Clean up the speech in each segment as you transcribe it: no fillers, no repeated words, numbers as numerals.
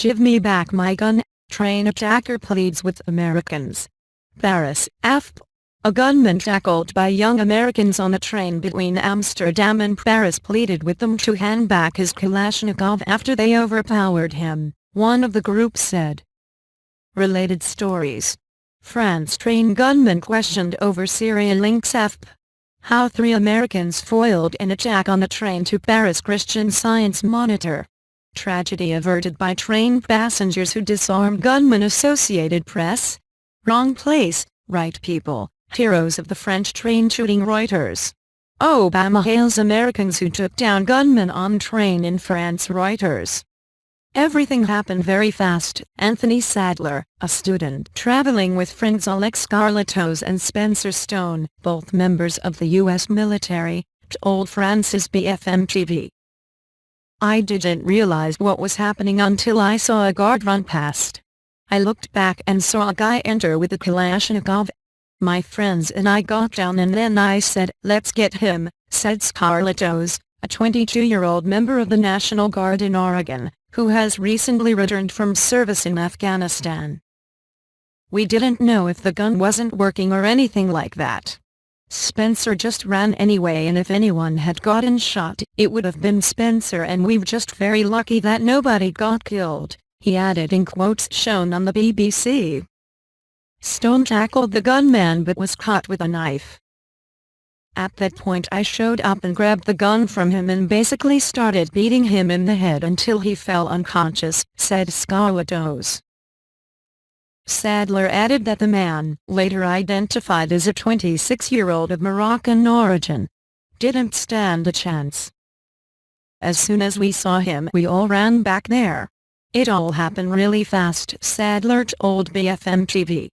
Give me back my gun, train attacker pleads with Americans. Paris, AFP. A gunman tackled by young Americans on a train between Amsterdam and Paris pleaded with them to hand back his Kalashnikov after they overpowered him, one of the group said. Related stories. France train gunman questioned over Syria links AFP. How 3 Americans foiled an attack on a train to Paris. Christian Science Monitor. Tragedy averted by train passengers who disarmed gunman. Associated Press. Wrong place, right people, heroes of the French train shooting. Reuters. Obama hails Americans who took down gunman on train in France. Reuters. Everything happened very fast. Anthony Sadler, a student traveling with friends Alex Carlitos and Spencer Stone, both members of the U.S. military, told France's BFM TV. I didn't realize what was happening until I saw a guard run past. I looked back and saw a guy enter with a Kalashnikov. My friends and I got down and then I said, "Let's get him," said Carlitos, a 22-year-old member of the National Guard in Oregon, who has recently returned from service in Afghanistan. We didn't know if the gun wasn't working or anything like that. Spencer just ran anyway, and if anyone had gotten shot, it would have been Spencer, and we're just very lucky that nobody got killed, he added in quotes shown on the BBC. Stone tackled the gunman but was caught with a knife. At that point I showed up and grabbed the gun from him and basically started beating him in the head until he fell unconscious, said Carlitos. Sadler added that the man, later identified as a 26-year-old of Moroccan origin, didn't stand a chance. As soon as we saw him, we all ran back there. It all happened really fast, Sadler told BFM TV.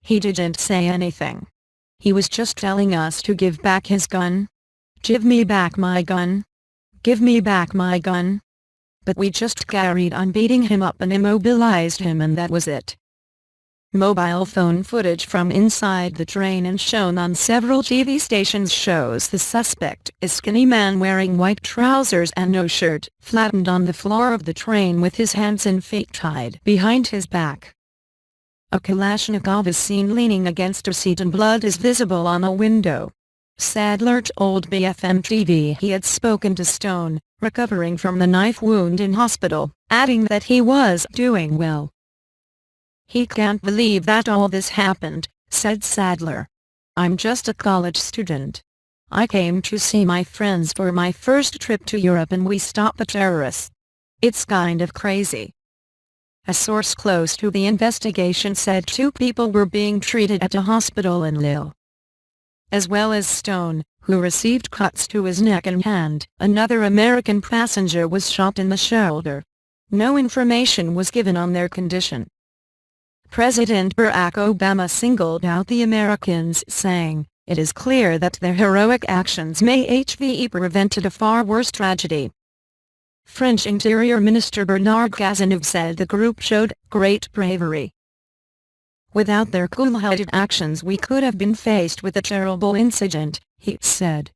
He didn't say anything. He was just telling us to give back his gun. Give me back my gun. Give me back my gun. But we just carried on beating him up and immobilized him, and that was it. Mobile phone footage from inside the train and shown on several TV stations shows the suspect, a skinny man wearing white trousers and no shirt, flattened on the floor of the train with his hands and feet tied behind his back. A Kalashnikov is seen leaning against a seat and blood is visible on a window. Sadler told BFM TV he had spoken to Stone, recovering from the knife wound in hospital, adding that he was doing well. He can't believe that all this happened, said Sadler. I'm just a college student. I came to see my friends for my first trip to Europe and we stopped the terrorists. It's kind of crazy. A source close to the investigation said 2 people were being treated at a hospital in Lille. As well as Stone, who received cuts to his neck and hand, another American passenger was shot in the shoulder. No information was given on their condition. President Barack Obama singled out the Americans, saying, "It is clear that their heroic actions may have prevented a far worse tragedy." French Interior Minister Bernard Cazeneuve said the group showed great bravery. Without their cool-headed actions we could have been faced with a terrible incident, he said.